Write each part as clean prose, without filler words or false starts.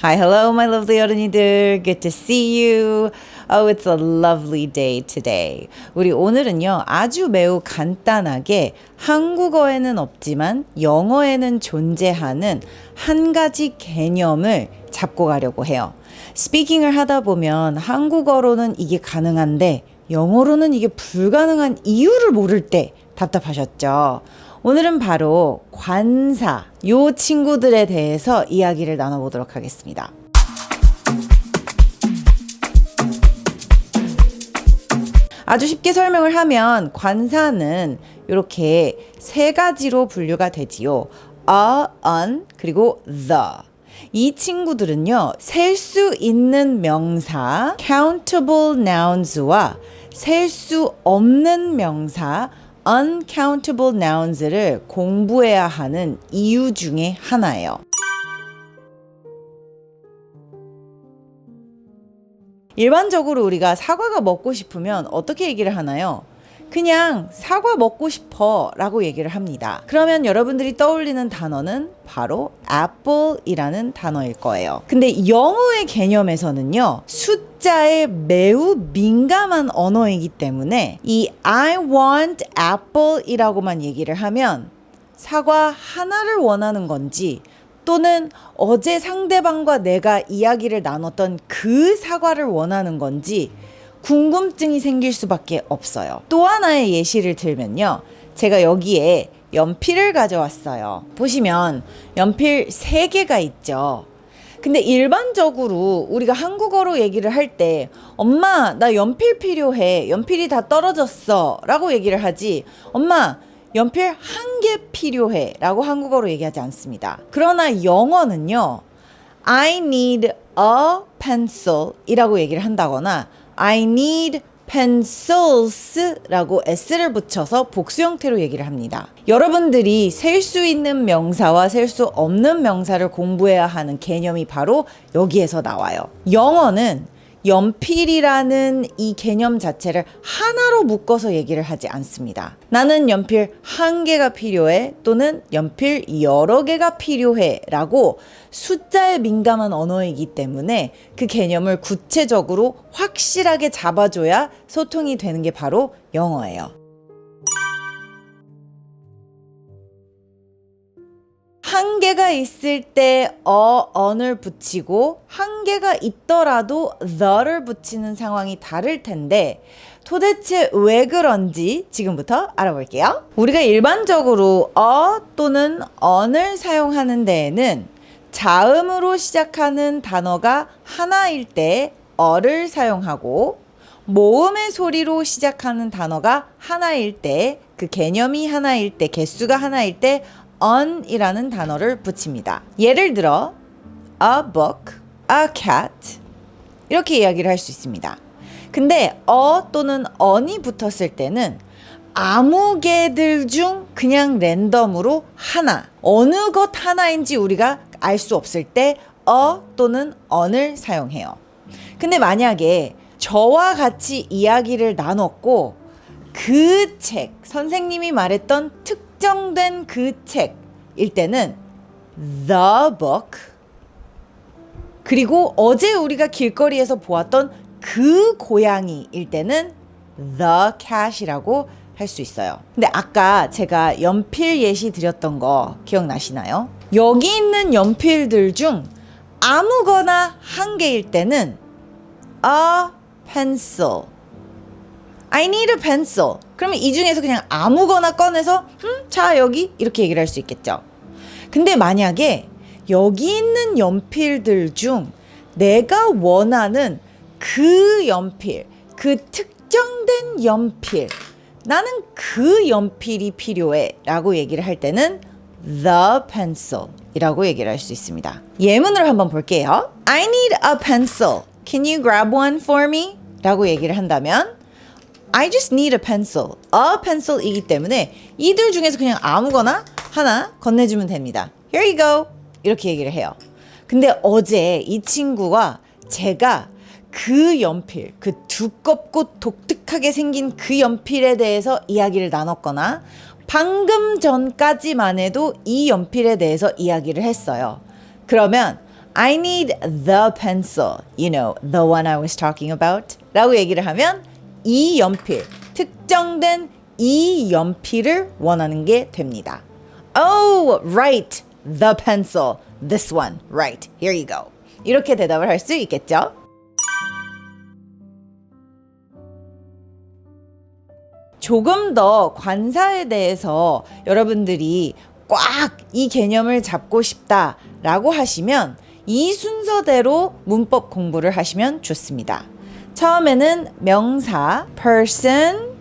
Hi, hello, my lovely 어른이들. Good to see you. Oh, it's a lovely day today. 우리 오늘은요, 아주 매우 간단하게 한국어에는 없지만 영어에는 존재하는 한 가지 개념을 잡고 가려고 해요. 스피킹을 하다 보면 한국어로는 이게 가능한데 영어로는 이게 불가능한 이유를 모를 때 답답하셨죠? 오늘은 바로 관사, 요 친구들에 대해서 이야기를 나눠보도록 하겠습니다. 아주 쉽게 설명을 하면 관사는 이렇게 세 가지로 분류가 되지요. on, 그리고 the. 이 친구들은요, 셀 수 있는 명사, countable nouns와 셀 수 없는 명사, uncountable nouns를 공부해야 하는 이유 중에 하나예요. 일반적으로 우리가 사과가 먹고 싶으면 어떻게 얘기를 하나요? 그냥 사과 먹고 싶어 라고 얘기를 합니다. 그러면 여러분들이 떠올리는 단어는 바로 apple이라는 단어일 거예요. 근데 영어의 개념에서는요, 숫자에 매우 민감한 언어이기 때문에 이 I want apple 이라고만 얘기를 하면 사과 하나를 원하는 건지 또는 어제 상대방과 내가 이야기를 나눴던 그 사과를 원하는 건지 궁금증이 생길 수밖에 없어요. 또 하나의 예시를 들면요. 제가 여기에 연필을 가져왔어요. 보시면 연필 3개가 있죠. 근데 일반적으로 우리가 한국어로 얘기를 할 때 엄마 나 연필 필요해. 연필이 다 떨어졌어 라고 얘기를 하지 엄마 연필 1개 필요해 라고 한국어로 얘기하지 않습니다. 그러나 영어는요. I need a pencil 이라고 얘기를 한다거나 I need pencils 라고 s를 붙여서 복수 형태로 얘기를 합니다. 여러분들이 셀 수 있는 명사와 셀 수 없는 명사를 공부해야 하는 개념이 바로 여기에서 나와요. 영어는 연필이라는 이 개념 자체를 하나로 묶어서 얘기를 하지 않습니다. 나는 연필 1개가 필요해 또는 연필 여러 개가 필요해 라고 숫자에 민감한 언어이기 때문에 그 개념을 구체적으로 확실하게 잡아줘야 소통이 되는 게 바로 영어예요. 한 개가 있을 때 on을 붙이고 한 개가 있더라도 the를 붙이는 상황이 다를 텐데 도대체 왜 그런지 지금부터 알아볼게요. 우리가 일반적으로 또는 on을 사용하는 데에는 자음으로 시작하는 단어가 하나일 때 어를 사용하고 모음의 소리로 시작하는 단어가 하나일 때 그 개념이 하나일 때 개수가 하나일 때 on이라는 단어를 붙입니다. 예를 들어 a book, a cat 이렇게 이야기를 할 수 있습니다. 근데 또는 on이 붙었을 때는 아무 개들 중 그냥 랜덤으로 하나, 어느 것 하나인지 우리가 알 수 없을 때 또는 on을 사용해요. 근데 만약에 저와 같이 이야기를 나눴고 그 책, 선생님이 말했던 특정된 그 책일 때는 the book 그리고 어제 우리가 길거리에서 보았던 그 고양이일 때는 the cat이라고 할 수 있어요. 근데 아까 제가 연필 예시 드렸던 거 기억나시나요? 여기 있는 연필들 중 아무거나 한 개일 때는 a pencil I need a pencil. 그러면 이 중에서 그냥 아무거나 꺼내서 자 여기 이렇게 얘기를 할 수 있겠죠. 근데 만약에 여기 있는 연필들 중 내가 원하는 그 연필, 그 특정된 연필 나는 그 연필이 필요해 라고 얘기를 할 때는 the pencil 이라고 얘기를 할 수 있습니다. 예문으로 한번 볼게요. I need a pencil. Can you grab one for me? 라고 얘기를 한다면 I just need a pencil. A pencil이기 때문에 이들 중에서 그냥 아무거나 하나 건네주면 됩니다. Here you go. 이렇게 얘기를 해요. 근데 어제 이 친구와 제가 그 연필, 그 두껍고 독특하게 생긴 그 연필에 대해서 이야기를 나눴거나 방금 전까지만 해도 이 연필에 대해서 이야기를 했어요. 그러면 I need the pencil. You know, the one I was talking about. 라고 얘기를 하면 이 연필, 특정된 이 연필을 원하는 게 됩니다. Oh, right. The pencil. This one. Right. Here you go. 이렇게 대답을 할 수 있겠죠? 조금 더 관사에 대해서 여러분들이 꽉 이 개념을 잡고 싶다라고 하시면 이 순서대로 문법 공부를 하시면 좋습니다. 처음에는 명사, person,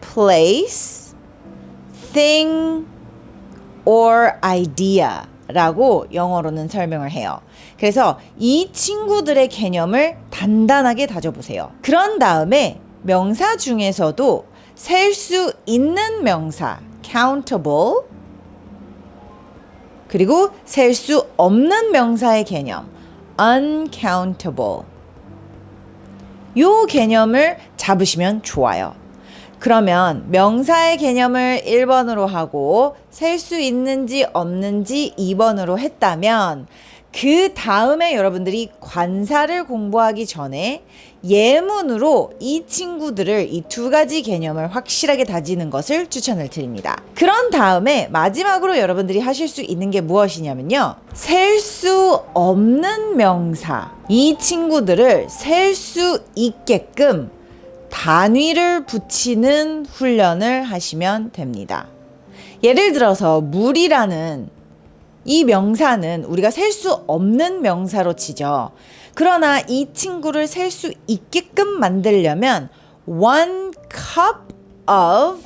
place, thing, or idea 라고 영어로는 설명을 해요. 그래서 이 친구들의 개념을 단단하게 다져보세요. 그런 다음에 명사 중에서도 셀 수 있는 명사, countable, 그리고 셀 수 없는 명사의 개념, uncountable. 요 개념을 잡으시면 좋아요. 그러면 명사의 개념을 1번으로 하고 셀 수 있는지 없는지 2번으로 했다면 그 다음에 여러분들이 관사를 공부하기 전에 예문으로 이 친구들을 이 두 가지 개념을 확실하게 다지는 것을 추천을 드립니다. 그런 다음에 마지막으로 여러분들이 하실 수 있는 게 무엇이냐면요. 셀 수 없는 명사, 이 친구들을 셀 수 있게끔 단위를 붙이는 훈련을 하시면 됩니다. 예를 들어서 물이라는 이 명사는 우리가 셀 수 없는 명사로 치죠. 그러나 이 친구를 셀 수 있게끔 만들려면 one cup of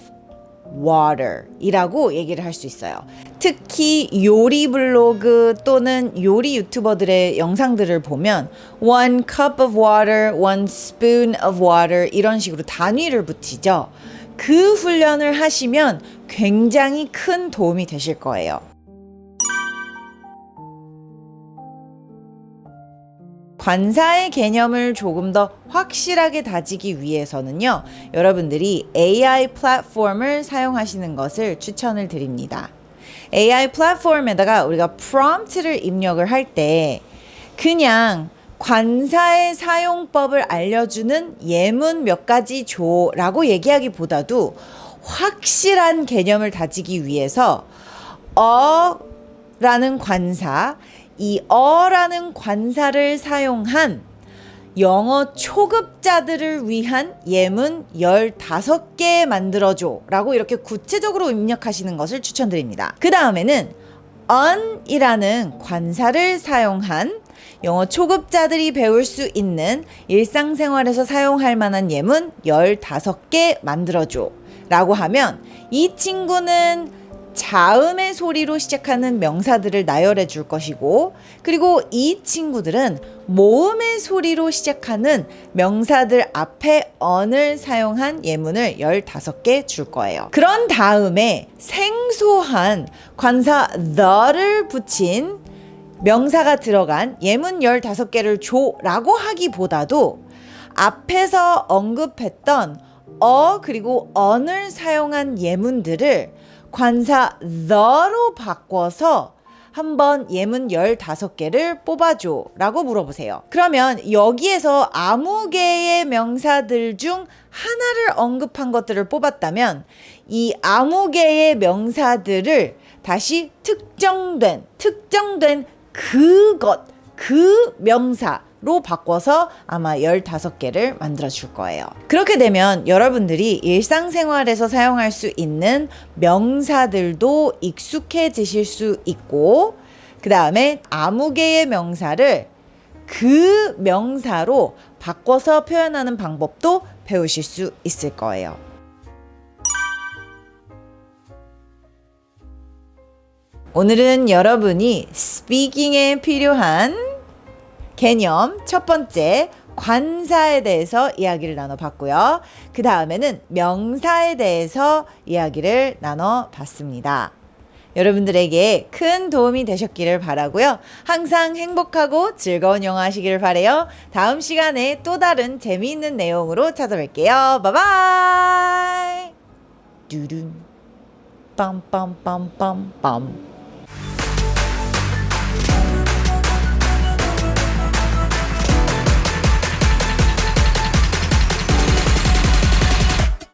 water 이라고 얘기를 할 수 있어요. 특히 요리 블로그 또는 요리 유튜버들의 영상들을 보면 one cup of water, one spoon of water 이런 식으로 단위를 붙이죠. 그 훈련을 하시면 굉장히 큰 도움이 되실 거예요. 관사의 개념을 조금 더 확실하게 다지기 위해서는요, 여러분들이 AI 플랫폼을 사용하시는 것을 추천을 드립니다. AI 플랫폼에다가 우리가 프롬프트를 입력을 할 때 그냥 관사의 사용법을 알려주는 예문 몇 가지 줘라고 얘기하기보다도 확실한 개념을 다지기 위해서 어라는 관사, 이 어라는 관사를 사용한 영어 초급자들을 위한 예문 15개 만들어줘 라고 이렇게 구체적으로 입력하시는 것을 추천드립니다. 그 다음에는 on이라는 관사를 사용한 영어 초급자들이 배울 수 있는 일상생활에서 사용할 만한 예문 15개 만들어줘 라고 하면 이 친구는 자음의 소리로 시작하는 명사들을 나열해 줄 것이고, 그리고 이 친구들은 모음의 소리로 시작하는 명사들 앞에 on을 사용한 예문을 15개 줄 거예요. 그런 다음에 생소한 관사 the를 붙인 명사가 들어간 예문 15개를 줘라고 하기보다도 앞에서 언급했던 그리고 on을 사용한 예문들을 관사 the로 바꿔서 한번 예문 15개를 뽑아줘 라고 물어보세요. 그러면 여기에서 아무 개의 명사들 중 하나를 언급한 것들을 뽑았다면 이 아무 개의 명사들을 다시 특정된 그 명사로 바꿔서 아마 15개를 만들어 줄 거예요. 그렇게 되면 여러분들이 일상생활에서 사용할 수 있는 명사들도 익숙해지실 수 있고, 그 다음에 아무 개의 명사를 그 명사로 바꿔서 표현하는 방법도 배우실 수 있을 거예요. 오늘은 여러분이 스피킹에 필요한 개념 첫 번째 관사에 대해서 이야기를 나눠봤고요. 그 다음에는 명사에 대해서 이야기를 나눠봤습니다. 여러분들에게 큰 도움이 되셨기를 바라고요. 항상 행복하고 즐거운 영어 하시기를 바라요. 다음 시간에 또 다른 재미있는 내용으로 찾아뵐게요. 바이바이. 두둔 빰빰빰빰빰